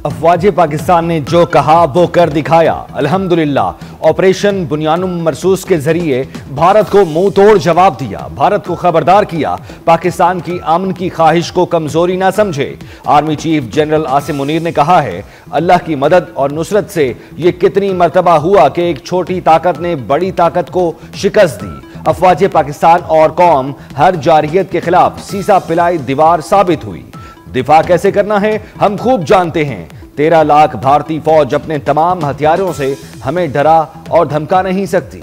अफवाज पाकिस्तान ने जो कहा वो कर दिखाया। अल्हम्दुलिल्लाह ऑपरेशन बुनियानुम मरसूस के जरिए भारत को मुंह तोड़ जवाब दिया, भारत को खबरदार किया, पाकिस्तान की अमन की ख्वाहिश को कमजोरी ना समझे। Army chief general Asim Munir ने कहा है, अल्लाह की मदद और नुसरत से ये कितनी मर्तबा हुआ कि एक छोटी ताकत ने बड़ी ताकत को शिकस्त दी। अफवाज पाकिस्तान और कौम हर जारहियत के खिलाफ सीसा पिलाई दीवार साबित हुई। दिफा कैसे करना है हम खूब जानते हैं। 13 लाख भारतीय फौज अपने तमाम हथियारों से हमें डरा और धमका नहीं सकती।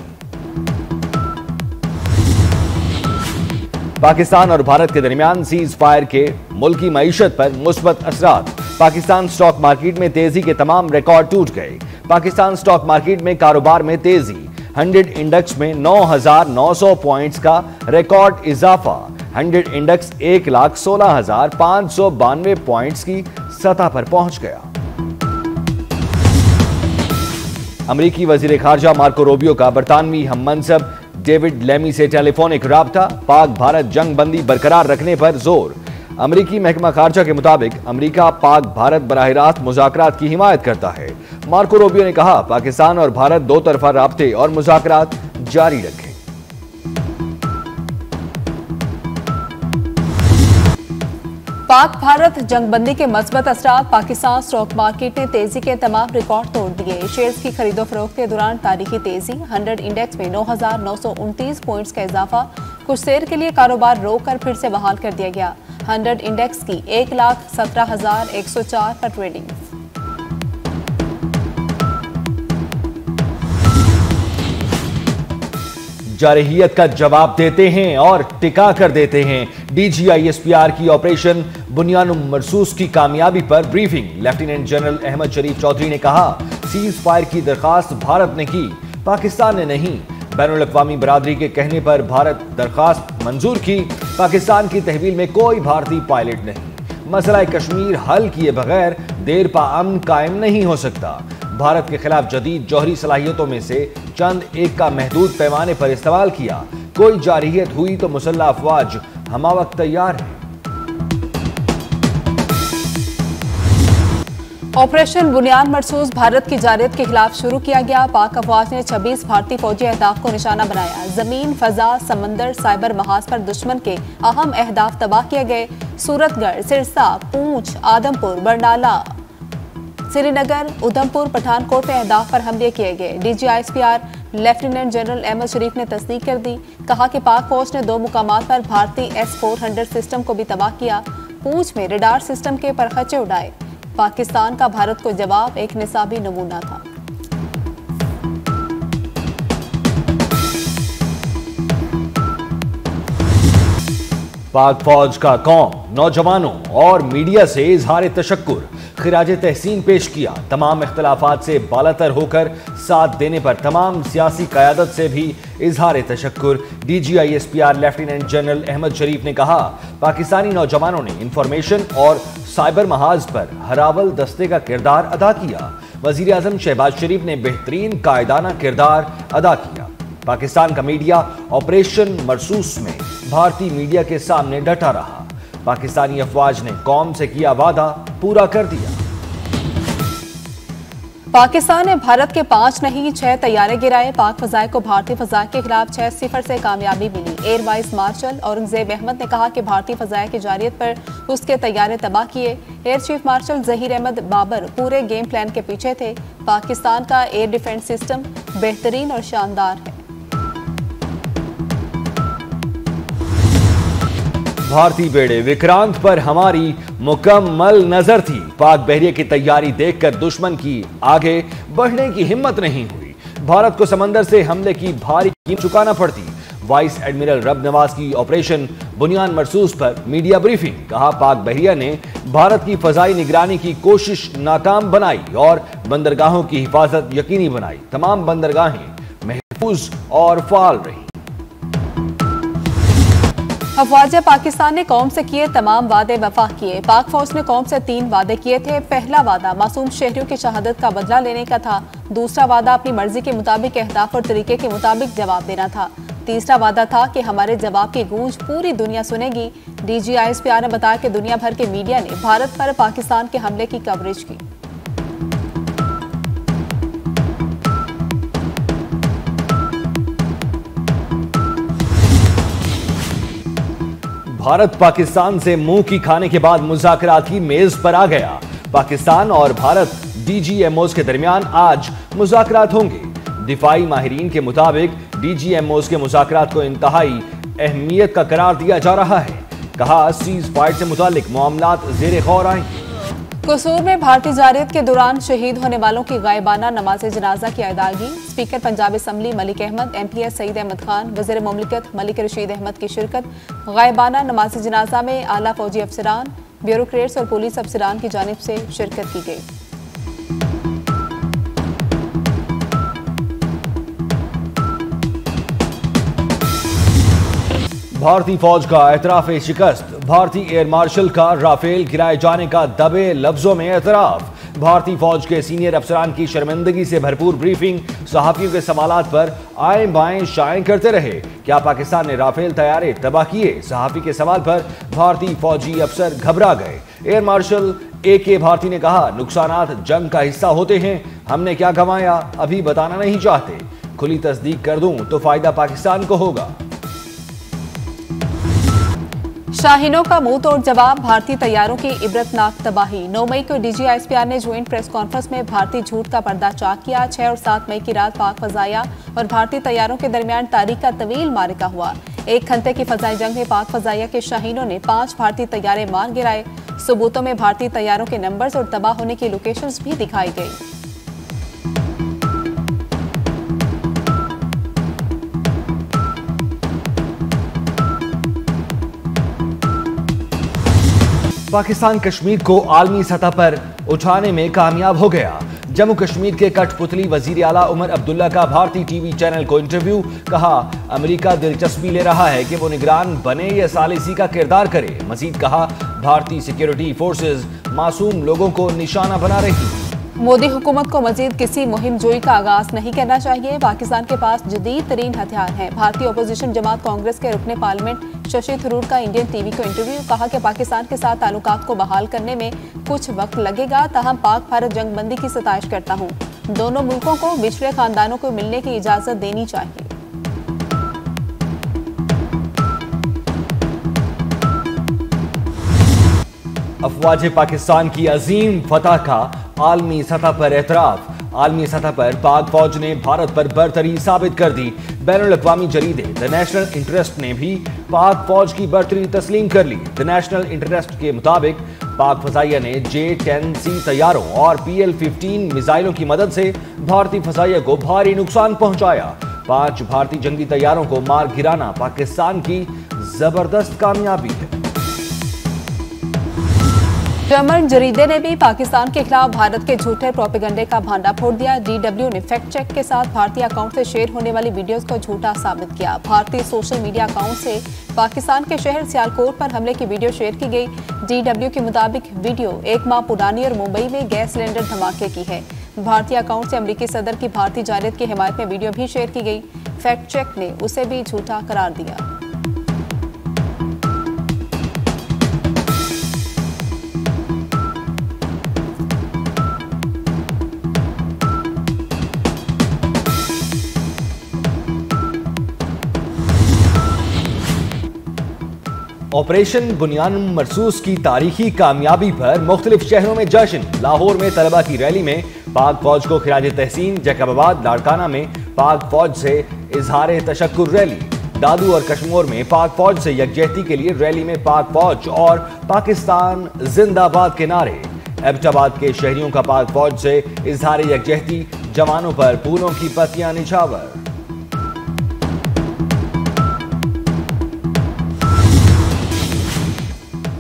पाकिस्तान और भारत के दरमियान सीज फायर के मुल्की मईशत पर मुस्बत असरात। पाकिस्तान स्टॉक मार्केट में तेजी के तमाम रिकॉर्ड टूट गए। पाकिस्तान स्टॉक मार्केट में कारोबार में तेजी। 100 इंडेक्स में 9,900 पॉइंट्स का रिकॉर्ड इजाफा। 100 इंडेक्स 1,16,592 पॉइंट्स की सतह पर पहुंच गया। अमेरिकी वजीर खारजा मार्को रूबियो का बरतानवी हममनसब डेविड लेमी से टेलीफोनिक राब्ता। पाक भारत जंग बंदी बरकरार रखने पर जोर। अमेरिकी महकमा खारजा के मुताबिक अमेरिका पाक भारत बराह रास्त मुज़ाकरात की हिमायत करता है। मार्को रूबियो ने कहा, पाकिस्तान और भारत दो तरफा राब्ते और मुज़ाकरात जारी रखें। पाक भारत जंगबंदी के मस्बत असरात। पाकिस्तान स्टॉक मार्केट ने तेजी के तमाम रिकॉर्ड तोड़ दिए। शेयर्स की खरीदो फरोख्त के दौरान तारीखी तेजी। 100 इंडेक्स में 9,929 पॉइंट्स का इजाफा। कुछ देर के लिए कारोबार रोककर फिर से बहाल कर दिया गया। 100 इंडेक्स की 1,17,104 पर ट्रेडिंग। जारहियत का जवाब देते हैं और टिका कर देते हैं। DGISPR की ऑपरेशन बुनियानुम मरसूस की कामयाबी पर ब्रीफिंग। लेफ्टिनेंट जनरल अहमद शरीफ चौधरी ने कहा, सीज फायर की दरखास्त भारत ने की, पाकिस्तान ने नहीं। बैनुल अक़वामी बरादरी के कहने पर भारत दरखास्त मंजूर की। पाकिस्तान की तहवील में कोई भारतीय पायलट नहीं। मसला कश्मीर हल किए बगैर देर पा अमन कायम नहीं हो सकता। भारत के खिलाफ जदीद जौहरी सलाहियतों में से चंद एक का महदूद पैमाने पर इस्तेमाल किया। कोई जारहियत हुई तो मुसल्लह अफवाज हमावक्त तैयार है। ऑपरेशन बुनियान मरसूस भारत की जारहियत के खिलाफ शुरू किया गया। पाक अफवाज ने 26 भारतीय फौजी अहदाफ को निशाना बनाया। जमीन, फजा, समंदर, साइबर महाज पर दुश्मन के अहम अहदाफ तबाह किए गए। सूरतगढ़, सिरसा, पूंछ, आदमपुर, बरनाला, श्रीनगर, उधमपुर, पठानकोट में अहदाफ पर हमले किए गए। DGISPR लेफ्टिनेंट जनरल अहमद शरीफ ने तस्दीक कर दी। कहा कि पाक फौज ने 2 मुकामात पर भारतीय S-400 सिस्टम को भी तबाह किया। पूंछ में रडार सिस्टम के परखचे उड़ाए। पाकिस्तान का भारत को जवाब एक निसाबी नमूना था। पाक फौज का कौम, नौजवानों और मीडिया से इजहार तशक्कुर, खिराज तहसीन पेश किया। तमाम इख्तलाफात से बालातर होकर साथ देने पर तमाम सियासी क़यादत से भी इजहार तशक्कुर। DGISPR लेफ्टिनेंट जनरल अहमद शरीफ ने कहा, पाकिस्तानी नौजवानों ने इंफॉर्मेशन और साइबर महाज पर हरावल दस्ते का किरदार अदा किया। वजीर आजम शहबाज शरीफ ने बेहतरीन कायदाना किरदार अदा किया। पाकिस्तान का मीडिया ऑपरेशन मरसूस में भारतीय मीडिया के सामने डटा रहा। पाकिस्तानी अफवाज ने कौम से किया वादा पूरा कर दिया। पाकिस्तान ने भारत के 5 नहीं 6 तैयारे गिराए। पाक फजाए को भारतीय फजाए के खिलाफ 6-0 से कामयाबी मिली। Air vice marshal Aurangzeb Ahmed ने कहा कि भारतीय फजाए की जारियत पर उसके तैयारे तबाह किए। Air chief marshal Zaheer Ahmed Babar पूरे गेम प्लान के पीछे थे। पाकिस्तान का एयर डिफेंस सिस्टम बेहतरीन और शानदार है। भारतीय बेड़े विक्रांत पर हमारी मुकम्मल नजर थी। पाक बहरिया की तैयारी देखकर दुश्मन की आगे बढ़ने की हिम्मत नहीं हुई। भारत को समंदर से हमले की भारी कीमत चुकाना पड़ती। वाइस एडमिरल रब नवाज की ऑपरेशन बुनियान मरसूस पर मीडिया ब्रीफिंग। कहा, पाक बहरिया ने भारत की फजाई निगरानी की कोशिश नाकाम बनाई और बंदरगाहों की हिफाजत यकीनी बनाई। तमाम बंदरगाहें महफूज और फाल रही। अफवाज पाकिस्तान ने कौम से किए तमाम वादे वफा किए। पाक फौज ने कौम से 3 वादे किए थे। पहला वादा मासूम शहरियों की शहादत का बदला लेने का था। दूसरा वादा अपनी मर्जी के मुताबिक अहदाफ और तरीके के मुताबिक जवाब देना था। तीसरा वादा था कि हमारे जवाब की गूंज पूरी दुनिया सुनेगी। DGISPR ने बताया कि दुनिया भर के मीडिया ने भारत पर पाकिस्तान के हमले की कवरेज की। भारत पाकिस्तान से मुंह की खाने के बाद मुज़ाकरात की मेज पर आ गया। पाकिस्तान और भारत डीजीएमओस के दरमियान आज मुज़ाकरात होंगे। दिफाई माहिरीन के मुताबिक डीजीएमओस के मुज़ाकरात को इंतहाई अहमियत का करार दिया जा रहा है। कहा, सीज फायर से मुतालिक मामलात ज़ेरे गौर आएंगे। कसूर में भारतीय जारियत के दौरान शहीद होने वालों की गायबाना नमाज जनाजा की अदायगी। Speaker Punjab assembly Malik Ahmed, MPS Saeed Ahmed Khan, वज़ीर मुमलिकत मलिक रशीद अहमद की शिरकत। गायबाना नमाज जनाजा में आला फौजी अफसरान, ब्यूरोक्रेट्स और पुलिस अफसरान की जानिब से शिरकत की गई। भारतीय फौज का एतराफ शिकस्त। भारतीय एयर मार्शल का राफेल गिराए जाने का दबे लफ्जों में एतराफ। भारतीय फौज के सीनियर अफसरान की शर्मिंदगी से भरपूर ब्रीफिंग। सहाफियों के सवालात पर आए बाएं शाएं करते रहे। क्या पाकिस्तान ने राफेल तैयारे तबाह किए? सहाफी के सवाल पर भारतीय फौजी अफसर घबरा गए। एयर मार्शल AK भारती ने कहा, नुकसानात जंग का हिस्सा होते हैं। हमने क्या गंवाया अभी बताना नहीं चाहते। खुली तस्दीक कर दूं तो फायदा पाकिस्तान को होगा। शाहीनों का मुंह तोड़ जवाब। भारतीय तैयारों की इबरतनाक तबाही। 9 मई को DGISPR ने ज्वाइंट प्रेस कॉन्फ्रेंस में भारतीय झूठ का पर्दा चाक किया। 6 और 7 मई की रात पाक फजाइया और भारतीय तैयारों के दरमियान तारीख का तवील मारिका हुआ। 1 घंटे की फजाई जंग में पाक फजाइया के शाहीनों ने 5 भारतीय तैयारे मार गिराए। सबूतों में भारतीय तैयारों के नंबर्स और तबाह होने की लोकेशंस भी दिखाई गई। पाकिस्तान कश्मीर को आलमी सतह पर उठाने में कामयाब हो गया। जम्मू कश्मीर के कठपुतली वजीर आला उमर अब्दुल्ला का भारतीय टीवी चैनल को इंटरव्यू। कहा, अमेरिका दिलचस्पी ले रहा है कि वो निगरान बने या सालिसी का किरदार करे। मजीद कहा, भारतीय सिक्योरिटी फोर्सेज मासूम लोगों को निशाना बना रही। मोदी हुकूमत को मजीद किसी मुहिम जोई का आगाज नहीं करना चाहिए। पाकिस्तान के पास जदीद तरीन हथियार हैं। भारतीय अपोजिशन जमात कांग्रेस के रुकने पार्लियामेंट शशि थरूर का इंडियन टीवी को इंटरव्यू। कहा कि पाकिस्तान के साथ ताल्लुकात को बहाल करने में कुछ वक्त लगेगा, ताहम पाक भारत जंग बंदी की सताइश करता हूँ। दोनों मुल्कों को बिछड़े खानदानों को मिलने की इजाजत देनी चाहिए। अफवाज पाकिस्तान की अजीम फतह का आलमी सतह पर एतराफ। आलमी सतह पर पाक फौज ने भारत पर बरतरी साबित कर दी। बैनुल अक़वामी जरीदे द नेशनल इंटरेस्ट ने भी पाक फौज की बरतरी तस्लीम कर ली। द नेशनल इंटरेस्ट के मुताबिक पाक फजाइया ने J-10C तैयारों और PL-15 मिसाइलों की मदद से भारतीय फजाइया को भारी नुकसान पहुंचाया। 5 भारतीय जंगी तैयारों को मार गिराना पाकिस्तान की जबरदस्त कामयाबी है। जर्मन जरीदे ने भी पाकिस्तान के खिलाफ भारत के झूठे प्रोपेगेंडे का भांडा फोड़ दिया। DW ने फैक्ट चेक के साथ भारतीय अकाउंट से शेयर होने वाली वीडियोस को झूठा साबित किया। भारतीय सोशल मीडिया अकाउंट से पाकिस्तान के शहर सियालकोट पर हमले की वीडियो शेयर की गई। DW के मुताबिक वीडियो 1 माह पुरानी और मुंबई में गैस सिलेंडर धमाके की है। भारतीय अकाउंट से अमेरिकी सदर की भारतीय जारियत की हिमायत में वीडियो भी शेयर की गई। फैक्ट चेक ने उसे भी झूठा करार दिया। ऑपरेशन बुनियान मरसूस की तारीखी कामयाबी पर मुख्तलिफ शहरों में जश्न। लाहौर में तलबा की रैली में पाक फौज को खिराज तहसीन। जैकबाबाद लाड़काना में पाक फौज से इजहार तशक्कुर रैली। दादू और कश्मीर में पाक फौज से यकजहती के लिए रैली में पाक फौज और पाकिस्तान जिंदाबाद के नारे। एबटाबाद के शहरियों का पाक फौज से इजहार यकजहती। जवानों पर फूलों की पत्तियां निछावर।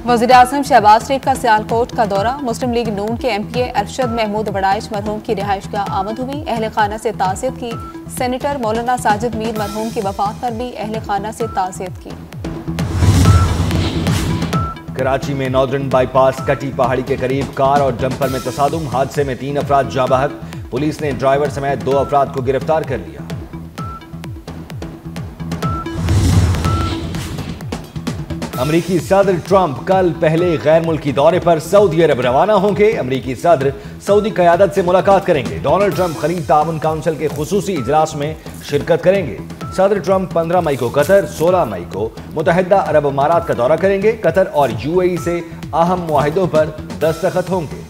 वज़ीर-ए-आज़म शहबाज शरीफ का सियालकोट का दौरा। मुस्लिम लीग नून के MPA अरशद महमूद वड़ाइच मरहूम की रिहाइशगाह आमद हुई। अहले खाना से ताज़ियत की। सेनेटर मौलाना साजिद मीर मरहूम की वफात पर भी अहले खाना से ताज़ियत की। कराची में नॉर्दर्न बाईपास कटी पहाड़ी के करीब कार और जंपर में तसादुम। हादसे में 3 अफराद जाँ बहक। पुलिस ने ड्राइवर समेत 2 अफराद को गिरफ्तार कर लिया। अमरीकी सदर ट्रंप कल पहले गैर मुल्की दौरे पर सऊदी अरब रवाना होंगे। अमरीकी सदर सऊदी क़यादत से मुलाकात करेंगे। डोनाल्ड ट्रंप खलीज ताउन काउंसिल के खुसूसी इजलास में शिरकत करेंगे। सदर ट्रंप 15 मई को कतर, 16 मई को मुत्तहिदा अरब अमारात का दौरा करेंगे। कतर और यूएई से अहम मुआहिदों पर दस्तखत होंगे।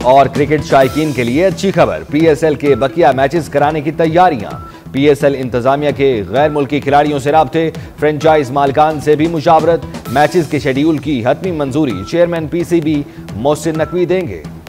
और क्रिकेट शायकीन के लिए अच्छी खबर, पीएसएल के बकिया मैचेस कराने की तैयारियां। पीएसएल इंतजामिया के गैर मुल्की खिलाड़ियों से राब्ते, फ्रेंचाइज मालिकान से भी मुशावरत। मैचेस के शेड्यूल की हतमी मंजूरी चेयरमैन पीसीबी मोहसिन नकवी देंगे।